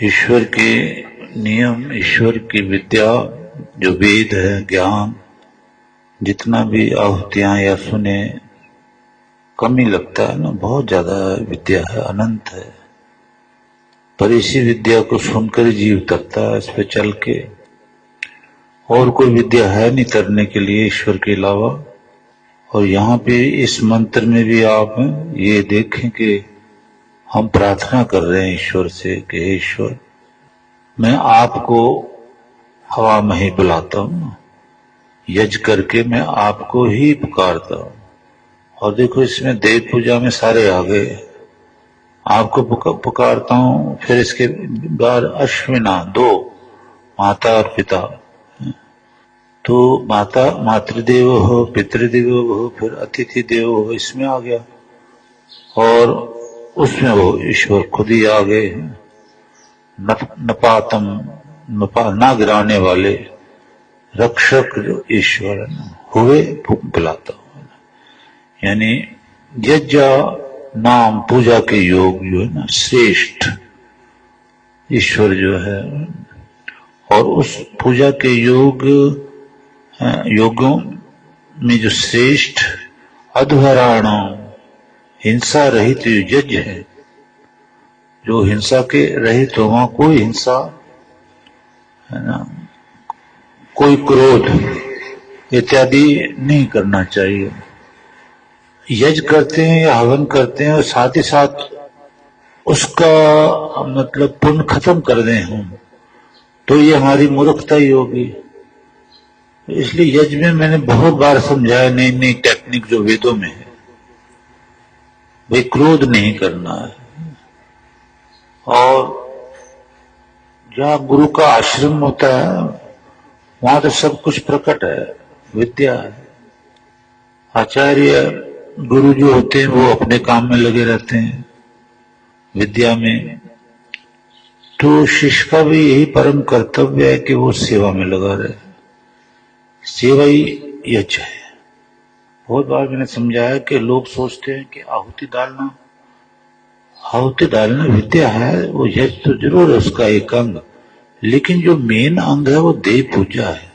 ईश्वर के नियम, ईश्वर की विद्या, जो वेद है, ज्ञान, जितना भी आहुतियां या सुने कम ही लगता है ना। बहुत ज्यादा विद्या है, अनंत है। पर इसी विद्या को सुनकर जीव तरता है, इस पे चल के। और कोई विद्या है नहीं तरने के लिए ईश्वर के अलावा। और यहाँ पे इस मंत्र में भी आप ये देखें कि हम प्रार्थना कर रहे हैं ईश्वर से कि हे ईश्वर, मैं आपको हवा में ही बुलाता हूं, यज करके मैं आपको ही पुकारता हूं। और देखो इसमें देव पूजा में सारे आ गए, आपको पुकारता हूं। फिर इसके बाद अश्विना, दो, माता और पिता। तो माता मातृदेव हो, पितृदेव हो, फिर अतिथि देव हो, इसमें आ गया। और उसमें वो ईश्वर खुद ही आ गए। नपातम, ना गिराने वाले रक्षक जो ईश्वर हुए बुलाता हूं। यानी यज्ञ नाम पूजा के योग जो है ना, श्रेष्ठ ईश्वर जो है। और उस पूजा के योगों में जो श्रेष्ठ अध्वराण, हिंसा रहित यज्ञ है, जो हिंसा के रहित हो, वहां कोई हिंसा है ना, कोई क्रोध इत्यादि नहीं करना चाहिए। यज्ञ करते हैं या हवन करते हैं और साथ ही साथ उसका मतलब पुण्य खत्म कर दें हम, तो ये हमारी मूर्खता ही होगी। इसलिए यज्ञ में मैंने बहुत बार समझाया, नई नई टेक्निक जो वेदों में है, वे क्रोध नहीं करना है। और जहां गुरु का आश्रम होता है वहां तो सब कुछ प्रकट है, विद्या है। आचार्य गुरु जो होते हैं वो अपने काम में लगे रहते हैं विद्या में। तो शिष्य का भी यही परम कर्तव्य है कि वो सेवा में लगा रहे। सेवा ही यज्ञ है। बहुत बार मैंने समझाया कि लोग सोचते हैं कि आहुति डालना विद्या है, वो यज्ञ तो जरूर है उसका एक अंग, लेकिन जो मेन अंग है वो देव पूजा है,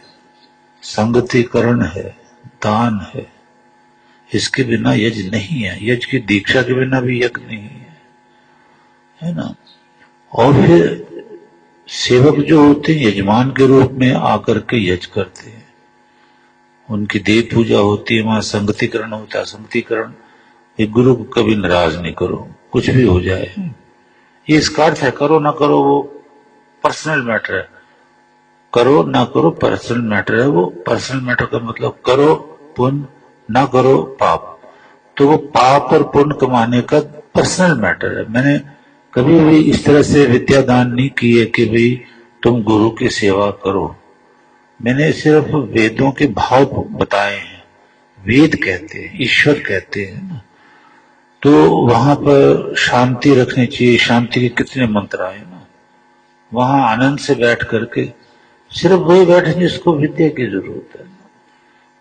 संगतिकरण है, दान है। इसके बिना यज्ञ नहीं है। यज्ञ की दीक्षा के बिना भी यज्ञ नहीं है ना। और फिर सेवक जो होते हैं यजमान के रूप में आकर के यज्ञ करते हैं, उनकी देव पूजा होती है, वहां संगतिकरण होता है। संगतिकरण, एक गुरु को कभी नाराज नहीं करो, कुछ भी हो जाए। ये इसका अर्थ है करो ना करो वो पर्सनल मैटर है, करो ना करो पर्सनल मैटर है। वो पर्सनल मैटर का मतलब करो पुण्य, ना करो पाप। तो वो पाप और पुण्य कमाने का पर्सनल मैटर है। मैंने कभी भी इस तरह से विद्यादान नहीं की है कि भाई तुम गुरु की सेवा करो। मैंने सिर्फ वेदों के भाव बताए हैं। वेद कहते हैं, ईश्वर कहते हैं ना। तो वहां पर शांति रखनी चाहिए। शांति के कितने मंत्र आए ना। वहां आनंद से बैठ करके सिर्फ वही बैठे जिसको विद्या की जरूरत है।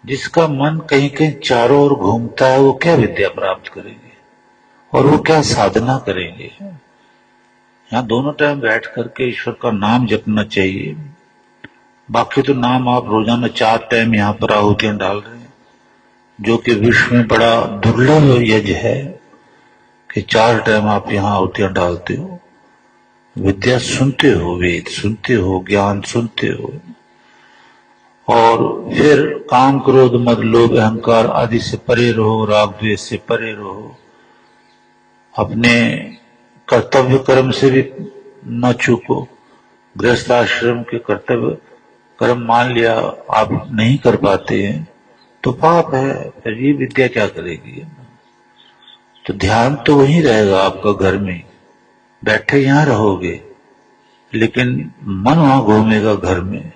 जिसका मन कहीं कहीं चारों ओर घूमता है, वो क्या विद्या प्राप्त करेंगे और वो क्या साधना करेंगे। यहाँ दोनों टाइम बैठ करके ईश्वर का नाम जपना चाहिए। बाकी तो नाम आप रोजाना 4 टाइम यहाँ पर आहुतियां डाल रहे हैं, जो कि विश्व में बड़ा दुर्लभ यज्ञ है कि 4 टाइम आप यहाँ आहुतियां डालते हो। विद्या सुनते हो, वेद सुनते हो, ज्ञान सुनते हो। और फिर काम, क्रोध, मद, लोभ, अहंकार आदि से परे रहो, राग द्वेष से परे रहो। अपने कर्तव्य कर्म से भी न चूको। गृहस्थ आश्रम के कर्तव्य कर्म मान लिया आप नहीं कर पाते हैं तो पाप है। फिर ये विद्या क्या करेगी। तो ध्यान तो वहीं रहेगा आपका, घर में बैठे यहां रहोगे, लेकिन मन वहां घूमेगा घर में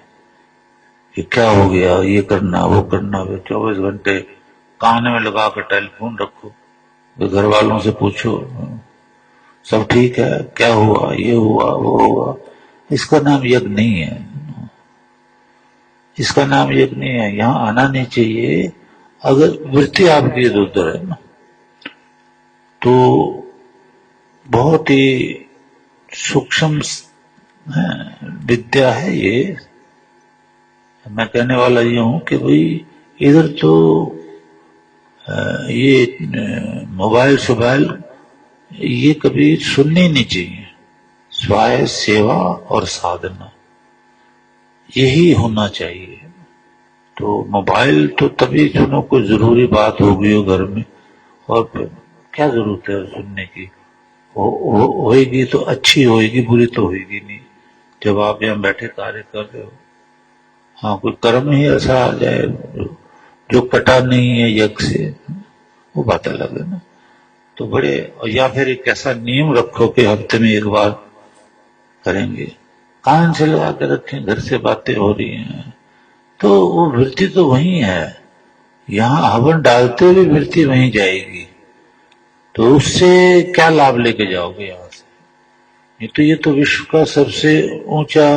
कि क्या हो गया, ये करना वो करना। 24 घंटे कान में लगा कर टेलीफोन रखो, तो घर वालों से पूछो सब ठीक है, क्या हुआ, ये हुआ वो हुआ। इसका नाम यज्ञ नहीं है। इसका नाम यज्ञ नहीं है। यहां आना नहीं चाहिए। अगर वृत्ति आपकी इधर उधर है ना, तो बहुत ही सूक्ष्म विद्या है ये। मैं कहने वाला ये हूं कि भाई इधर तो ये मोबाइल शोबाइल ये कभी सुनने ही नहीं चाहिए। स्वाय सेवा और साधना यही होना चाहिए। तो मोबाइल तो तभी सुनो कोई जरूरी बात हो गई हो घर में, और क्या जरूरत है सुनने की। होएगी तो अच्छी होएगी, बुरी तो होएगी नहीं। जब आप यहाँ बैठे कार्य कर रहे हो, हाँ कोई कर्म ही ऐसा आ जाए जो कटा नहीं है यज्ञ से, वो बात अलग है ना। तो बड़े, या फिर एक ऐसा नियम रखो कि हफ्ते में एक बार करेंगे, कान से लगा के रखें, घर से बातें हो रही हैं तो वो वृत्ति तो वही है। यहाँ हवन डालते हुए वृत्ति वहीं जाएगी, तो उससे क्या लाभ लेके जाओगे यहाँ से। ये तो विश्व का सबसे ऊंचा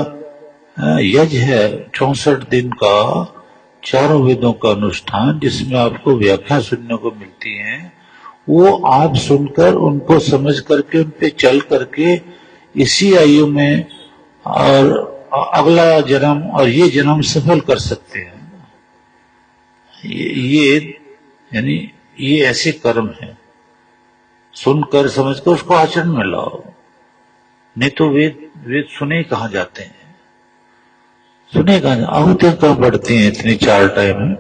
यज्ञ है, 64 दिन का चारों वेदों का अनुष्ठान, जिसमें आपको व्याख्या सुनने को मिलती है। वो आप सुनकर उनको समझ करके उन पे चल करके इसी आयु में और अगला जन्म और ये जन्म सफल कर सकते हैं। ये यानी ये ऐसे कर्म है, सुनकर समझकर उसको आचरण में लाओ। नहीं तो वेद सुने कहाँ जाते हैं, सुने कहाँ, आहुतियां कहाँ बढ़ती हैं इतनी 4 टाइम में।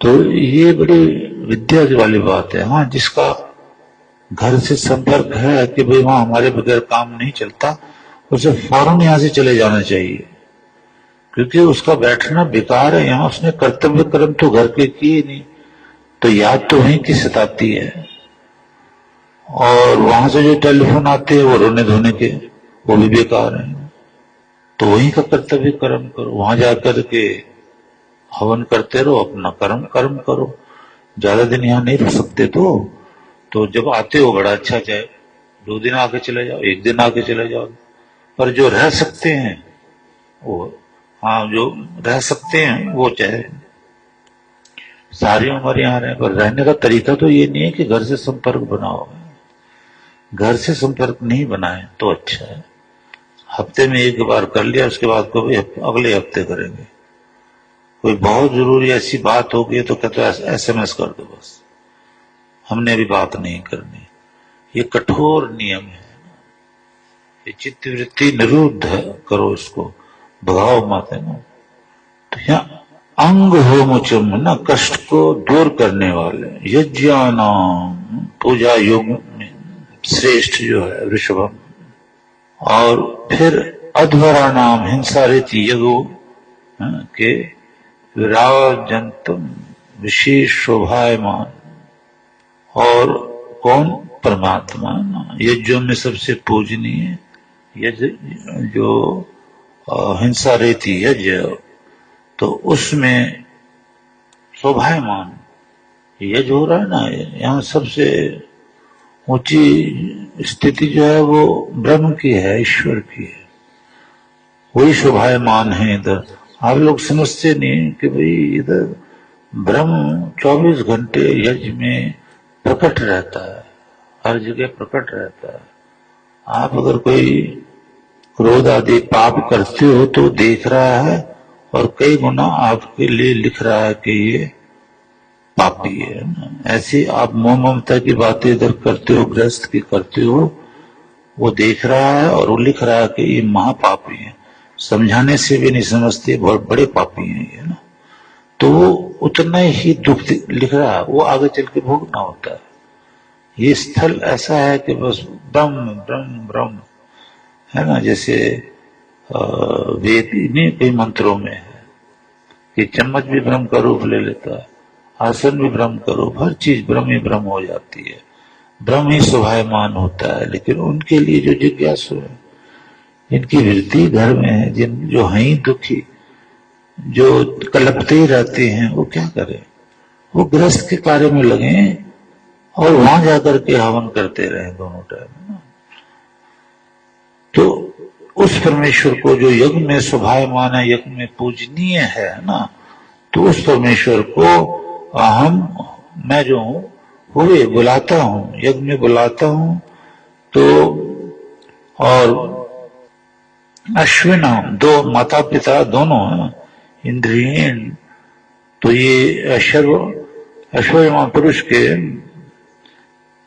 तो ये बड़ी विद्या वाली बात है। हाँ, जिसका घर से संपर्क है कि भाई वहां हमारे बगैर काम नहीं चलता, उसे फौरन यहां से चले जाना चाहिए, क्योंकि उसका बैठना बेकार है। यहाँ उसने कर्तव्य कर्म तो घर के किए नहीं, तो याद तो वहीं की सताती है। और वहां से जो टेलीफोन आते हैं वो रोने धोने के, वो भी बेकार है। तो वहीं का कर्तव्य कर्म करो, वहां जाकर के हवन करते रहो, अपना कर्म करो। ज्यादा दिन यहाँ नहीं रह सकते तो जब आते हो बड़ा अच्छा, चाहे 2 दिन आके चले जाओ, 1 दिन आके चले जाओ। पर जो रह सकते हैं वो, हाँ जो रह सकते हैं वो चाहे सारी उम्र यहाँ रहे। पर रहने का तरीका तो ये नहीं है कि घर से संपर्क बनाओ। घर से संपर्क नहीं बनाए तो अच्छा है, हफ्ते में 1 बार कर लिया, उसके बाद को अगले हफ्ते करेंगे। कोई बहुत जरूरी ऐसी बात होगी तो कहते SMS कर दो, बस हमने अभी बात नहीं करनी। ये कठोर नियम है, ये चित्त वृत्ति निरुद्ध करो, इसको भगाओ मत, है ना। तो यहाँ अंग हो मुचम ना, कष्ट को दूर करने वाले यज्ञानाम, पूजा योग में श्रेष्ठ जो है वृषभम। और फिर अध्वरा नाम हिंसा रीति यज्ञ के विराजंतम विशेष शोभायमान। और कौन? परमात्मा। यज्ञों में सबसे पूजनीय यज्ञ जो हिंसा रीति यज्ञ, तो उसमें शोभायमान यज्ञ हो रहा है ना। यहाँ सबसे ऊंची स्थिति जो है वो ब्रह्म की है, ईश्वर की है, वही शोभायमान है इधर। आप लोग समझते नहीं कि भाई इधर ब्रह्म 24 घंटे यज्ञ में प्रकट रहता है, हर जगह प्रकट रहता है। आप अगर कोई क्रोध आदि पाप करते हो तो देख रहा है, और कई गुना आपके लिए लिख रहा है कि ये पापी है ना। ऐसी आप मोह ममता की बातें इधर करते हो, ग्रस्त की करते हो, वो देख रहा है और वो लिख रहा है कि ये महापापी है। समझाने से भी नहीं समझते, बहुत बड़े पापी हैं ये ना। तो वो उतना ही दुख लिख रहा है, वो आगे चल के भोगना होता है। ये स्थल ऐसा है कि बस ब्रह्म ब्रह्म ब्रह्म है ना। जैसे वेद में कई मंत्रों में है कि चम्मच भी ब्रह्म का रूप ले लेता है, आसन भी ब्रह्म का रूप, हर चीज ब्रह्म ही ब्रह्म हो जाती है, ब्रह्म ही शोभायमान होता है। लेकिन उनके लिए जो जिज्ञासु है, इनकी वृत्ति घर में है, जिन जो हैं दुखी, जो कलपते ही रहते हैं, वो क्या करें? वो गृहस्थ के कार्य में लगे और वहां जाकर के हवन करते रहे दोनों टाइम ना। तो उस परमेश्वर को जो यज्ञ में शोभायमान है, यज्ञ में पूजनीय है ना, तो उस परमेश्वर को मैं जो हूं वो बुलाता हूं, यज्ञ में बुलाता हूं। तो और अश्विनाम, दो माता पिता दोनों हैं, इंद्रिय, तो ये अश्व महापुरुष के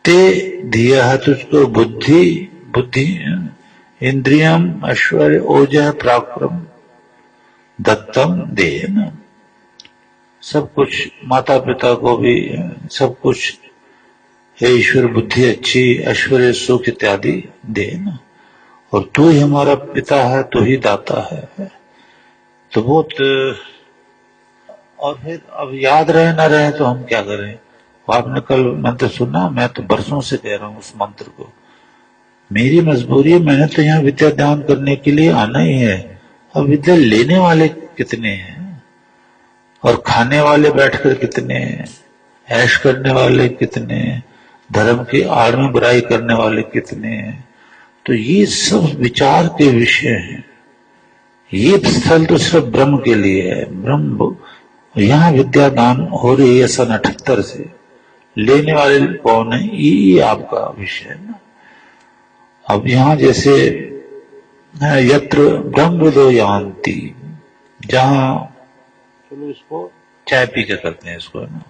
ते दिया है तुझको बुद्धि, बुद्धि इंद्रियम ऐश्वर्य ओजह पराक्रम दत्तम देह न, सब कुछ माता पिता को भी सब कुछ हे ईश्वर बुद्धि अच्छी ऐश्वर्य सुख इत्यादि दे न, और तू ही हमारा पिता है, तू ही दाता है। तो बहुत, और फिर अब याद रहे ना रहे तो हम क्या करें। आपने कल मंत्र सुना, मैं तो बरसों से कह रहा हूं उस मंत्र को, मेरी मजबूरी है, मैंने तो यहाँ विद्या दान करने के लिए आना ही है। अब विद्या लेने वाले कितने हैं और खाने वाले बैठकर कितने हैं, ऐश करने वाले कितने हैं, धर्म की आड़ में बुराई करने वाले कितने हैं। तो ये सब विचार के विषय हैं। ये स्थल तो सिर्फ ब्रह्म के लिए है, ब्रह्म यहाँ विद्या दान हो रही है सन 78 से, लेने वाले कौन है, ये आपका विषय है ना। अब यहाँ जैसे यत्र ब्रह्म विदो यान्ति, जहां, चलो इसको चाय पी के करते हैं, इसको है ना,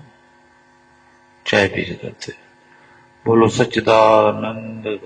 चाय पी के करते हैं। बोलो सच्चिदानंद।